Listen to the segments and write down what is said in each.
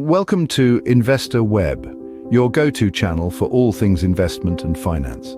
Welcome to Investor Web, your go-to channel for all things investment and finance.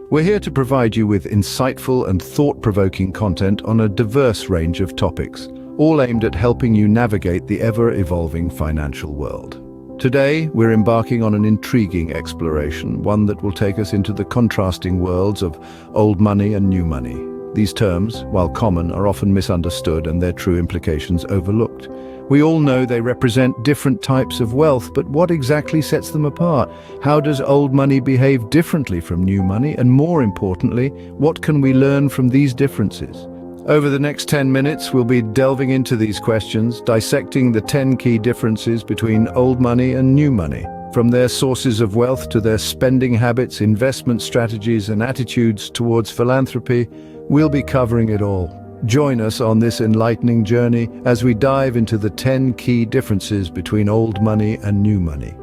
We're here to provide you with insightful and thought-provoking content on a diverse range of topics, all aimed at helping you navigate the ever-evolving financial world. Today, we're embarking on an intriguing exploration, one that will take us into the contrasting worlds of old money and new money. These terms, while common, are often misunderstood and their true implications overlooked. We all know they represent different types of wealth, but what exactly sets them apart? How does old money behave differently from new money? And more importantly, what can we learn from these differences? Over the next 10 minutes, we'll be delving into these questions, dissecting the 10 key differences between old money and new money. From their sources of wealth to their spending habits, investment strategies, and attitudes towards philanthropy, we'll be covering it all. Join us on this enlightening journey as we dive into the 10 key differences between old money and new money.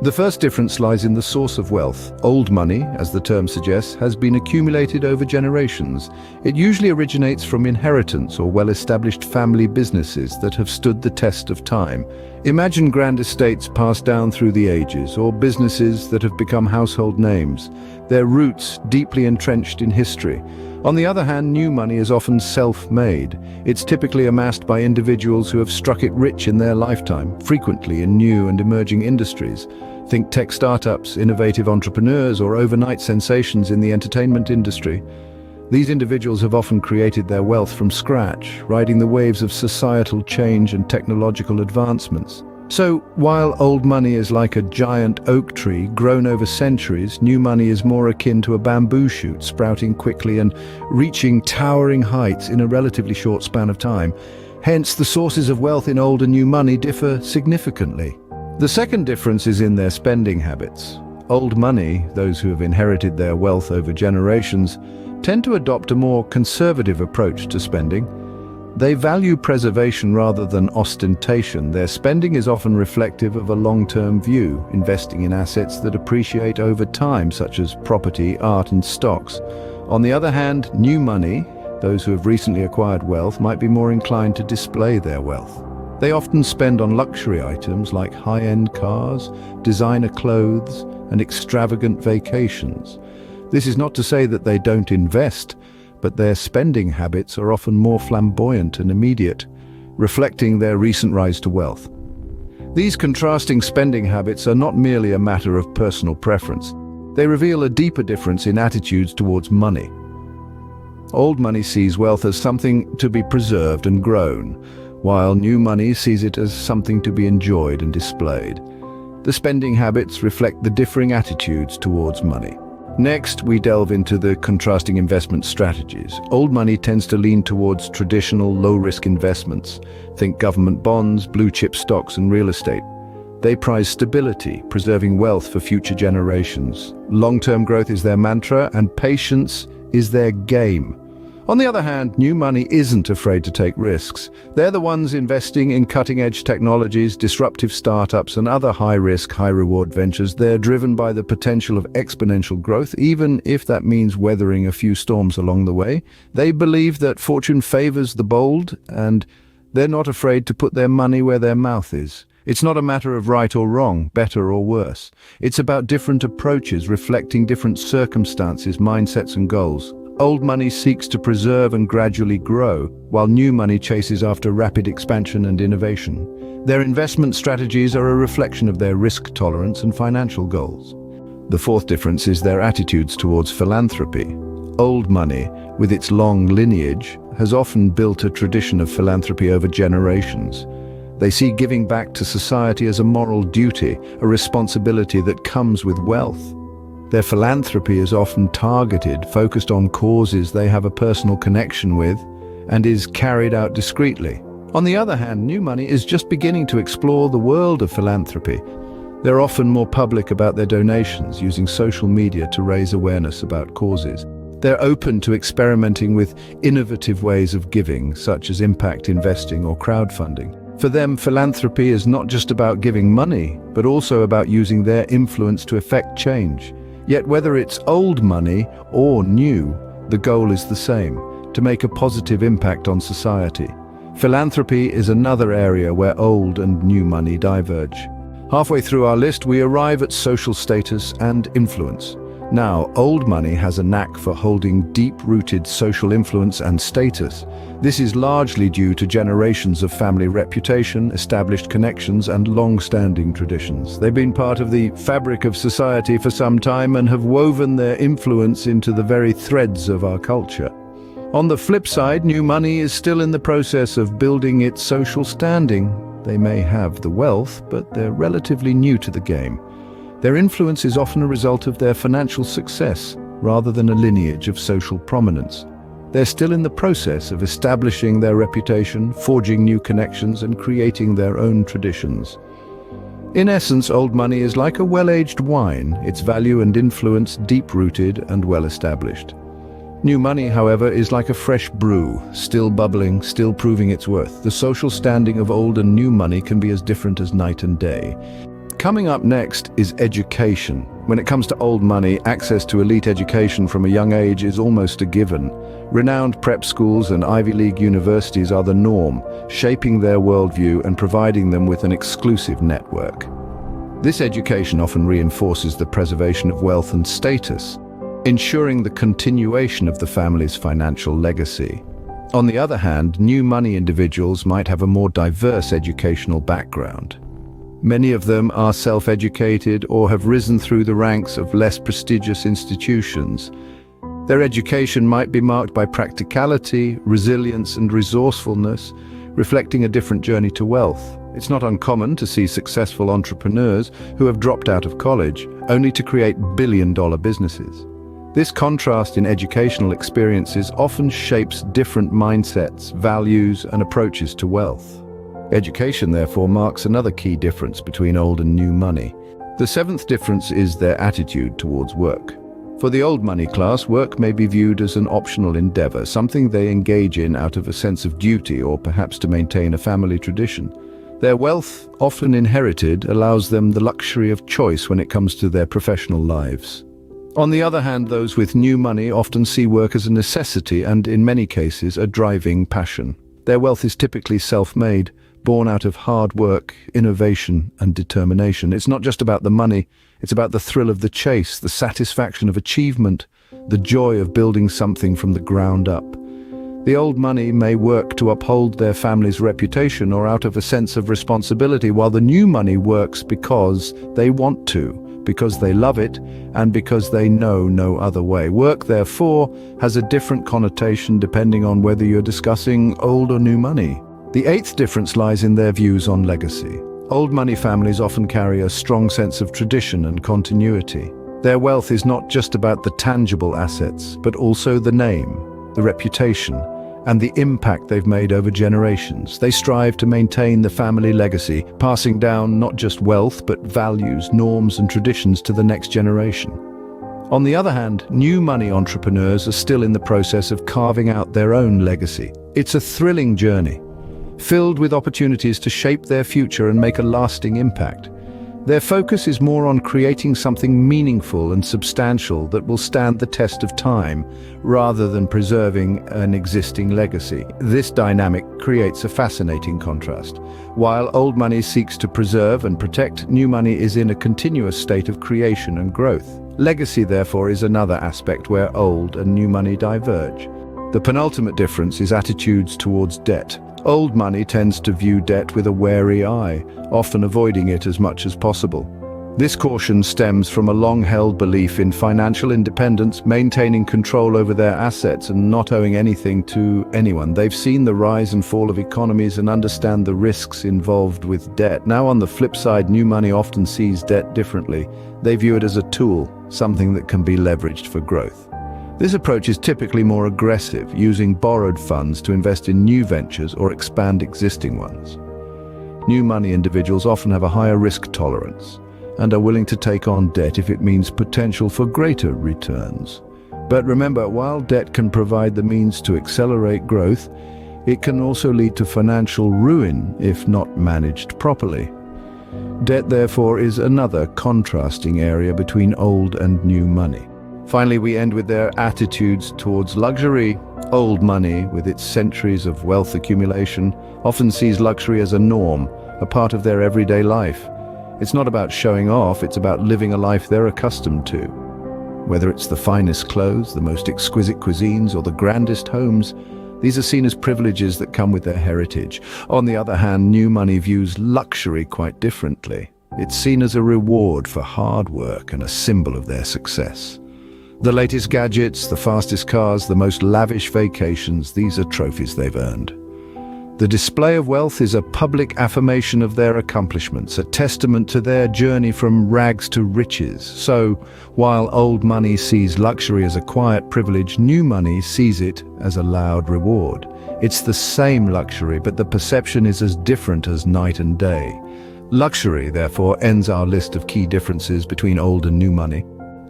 The first difference lies in the source of wealth. Old money, as the term suggests, has been accumulated over generations. It usually originates from inheritance or well-established family businesses that have stood the test of time. Imagine grand estates passed down through the ages, or businesses that have become household names, their roots deeply entrenched in history. On the other hand, new money is often self-made. It's typically amassed by individuals who have struck it rich in their lifetime, frequently in new and emerging industries. Think tech startups, innovative entrepreneurs, or overnight sensations in the entertainment industry. These individuals have often created their wealth from scratch, riding the waves of societal change and technological advancements. So, while old money is like a giant oak tree grown over centuries, new money is more akin to a bamboo shoot sprouting quickly and reaching towering heights in a relatively short span of time. Hence, the sources of wealth in old and new money differ significantly. The second difference is in their spending habits. Old money, those who have inherited their wealth over generations, tend to adopt a more conservative approach to spending. They value preservation rather than ostentation. Their spending is often reflective of a long-term view, investing in assets that appreciate over time, such as property, art, and stocks. On the other hand, new money, those who have recently acquired wealth, might be more inclined to display their wealth. They often spend on luxury items like high-end cars, designer clothes, and extravagant vacations. This is not to say that they don't invest, but their spending habits are often more flamboyant and immediate, reflecting their recent rise to wealth. These contrasting spending habits are not merely a matter of personal preference. They reveal a deeper difference in attitudes towards money. Old money sees wealth as something to be preserved and grown, while new money sees it as something to be enjoyed and displayed. The spending habits reflect the differing attitudes towards money. Next, we delve into the contrasting investment strategies. Old money tends to lean towards traditional low-risk investments. Think government bonds, blue-chip stocks, and real estate. They prize stability, preserving wealth for future generations. Long-term growth is their mantra, and patience is their game. On the other hand, new money isn't afraid to take risks. They're the ones investing in cutting-edge technologies, disruptive startups, and other high-risk, high-reward ventures. They're driven by the potential of exponential growth, even if that means weathering a few storms along the way. They believe that fortune favors the bold, and they're not afraid to put their money where their mouth is. It's not a matter of right or wrong, better or worse. It's about different approaches reflecting different circumstances, mindsets, and goals. Old money seeks to preserve and gradually grow, while new money chases after rapid expansion and innovation. Their investment strategies are a reflection of their risk tolerance and financial goals. The fourth difference is their attitudes towards philanthropy. Old money, with its long lineage, has often built a tradition of philanthropy over generations. They see giving back to society as a moral duty, a responsibility that comes with wealth. Their philanthropy is often targeted, focused on causes they have a personal connection with, and is carried out discreetly. On the other hand, new money is just beginning to explore the world of philanthropy. They're often more public about their donations, using social media to raise awareness about causes. They're open to experimenting with innovative ways of giving, such as impact investing or crowdfunding. For them, philanthropy is not just about giving money, but also about using their influence to effect change. Yet whether it's old money or new, the goal is the same: to make a positive impact on society. Philanthropy is another area where old and new money diverge. Halfway through our list, we arrive at social status and influence. Now, old money has a knack for holding deep-rooted social influence and status. This is largely due to generations of family reputation, established connections, and long-standing traditions. They've been part of the fabric of society for some time and have woven their influence into the very threads of our culture. On the flip side, new money is still in the process of building its social standing. They may have the wealth, but they're relatively new to the game. Their influence is often a result of their financial success, rather than a lineage of social prominence. They're still in the process of establishing their reputation, forging new connections, and creating their own traditions. In essence, old money is like a well-aged wine, its value and influence deep-rooted and well-established. New money, however, is like a fresh brew, still bubbling, still proving its worth. The social standing of old and new money can be as different as night and day. Coming up next is education. When it comes to old money, access to elite education from a young age is almost a given. Renowned prep schools and Ivy League universities are the norm, shaping their worldview and providing them with an exclusive network. This education often reinforces the preservation of wealth and status, ensuring the continuation of the family's financial legacy. On the other hand, new money individuals might have a more diverse educational background. Many of them are self-educated or have risen through the ranks of less prestigious institutions. Their education might be marked by practicality, resilience, and resourcefulness, reflecting a different journey to wealth. It's not uncommon to see successful entrepreneurs who have dropped out of college, only to create billion-dollar businesses. This contrast in educational experiences often shapes different mindsets, values, and approaches to wealth. Education, therefore, marks another key difference between old and new money. The seventh difference is their attitude towards work. For the old money class, work may be viewed as an optional endeavor, something they engage in out of a sense of duty or perhaps to maintain a family tradition. Their wealth, often inherited, allows them the luxury of choice when it comes to their professional lives. On the other hand, those with new money often see work as a necessity and, in many cases, a driving passion. Their wealth is typically self-made, born out of hard work, innovation, and determination. It's not just about the money, it's about the thrill of the chase, the satisfaction of achievement, the joy of building something from the ground up. The old money may work to uphold their family's reputation or out of a sense of responsibility, while the new money works because they want to, because they love it, and because they know no other way. Work, therefore, has a different connotation depending on whether you're discussing old or new money. The eighth difference lies in their views on legacy. Old money families often carry a strong sense of tradition and continuity. Their wealth is not just about the tangible assets, but also the name, the reputation, and the impact they've made over generations. They strive to maintain the family legacy, passing down not just wealth, but values, norms, and traditions to the next generation. On the other hand, new money entrepreneurs are still in the process of carving out their own legacy. It's a thrilling journey, filled with opportunities to shape their future and make a lasting impact. Their focus is more on creating something meaningful and substantial that will stand the test of time, rather than preserving an existing legacy. This dynamic creates a fascinating contrast. While old money seeks to preserve and protect, new money is in a continuous state of creation and growth. Legacy, therefore, is another aspect where old and new money diverge. The penultimate difference is attitudes towards debt. Old money tends to view debt with a wary eye, often avoiding it as much as possible. This caution stems from a long-held belief in financial independence, maintaining control over their assets and not owing anything to anyone. They've seen the rise and fall of economies and understand the risks involved with debt. Now, on the flip side, new money often sees debt differently. They view it as a tool, something that can be leveraged for growth. This approach is typically more aggressive, using borrowed funds to invest in new ventures or expand existing ones. New money individuals often have a higher risk tolerance and are willing to take on debt if it means potential for greater returns. But remember, while debt can provide the means to accelerate growth, it can also lead to financial ruin if not managed properly. Debt, therefore, is another contrasting area between old and new money. Finally, we end with their attitudes towards luxury. Old money, with its centuries of wealth accumulation, often sees luxury as a norm, a part of their everyday life. It's not about showing off, it's about living a life they're accustomed to. Whether it's the finest clothes, the most exquisite cuisines, or the grandest homes, these are seen as privileges that come with their heritage. On the other hand, new money views luxury quite differently. It's seen as a reward for hard work and a symbol of their success. The latest gadgets, the fastest cars, the most lavish vacations, these are trophies they've earned. The display of wealth is a public affirmation of their accomplishments, a testament to their journey from rags to riches. So, while old money sees luxury as a quiet privilege, new money sees it as a loud reward. It's the same luxury, but the perception is as different as night and day. Luxury, therefore, ends our list of key differences between old and new money.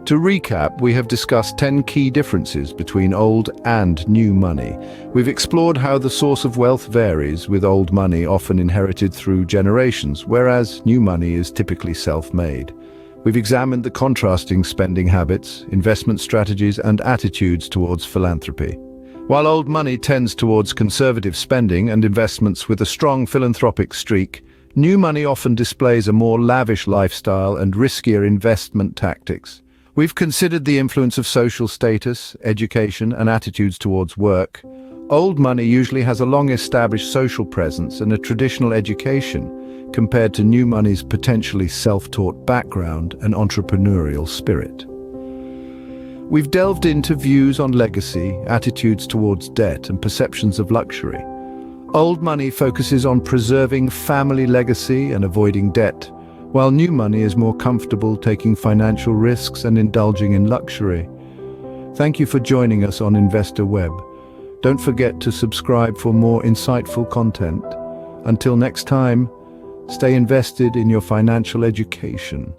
To recap, we have discussed 10 key differences between old and new money. We've explored how the source of wealth varies, with old money often inherited through generations, whereas new money is typically self-made. We've examined the contrasting spending habits, investment strategies, and attitudes towards philanthropy. While old money tends towards conservative spending and investments with a strong philanthropic streak, new money often displays a more lavish lifestyle and riskier investment tactics. We've considered the influence of social status, education, and attitudes towards work. Old money usually has a long-established social presence and a traditional education, compared to new money's potentially self-taught background and entrepreneurial spirit. We've delved into views on legacy, attitudes towards debt, and perceptions of luxury. Old money focuses on preserving family legacy and avoiding debt, while new money is more comfortable taking financial risks and indulging in luxury. Thank you for joining us on Investor Web. Don't forget to subscribe for more insightful content. Until next time, stay invested in your financial education.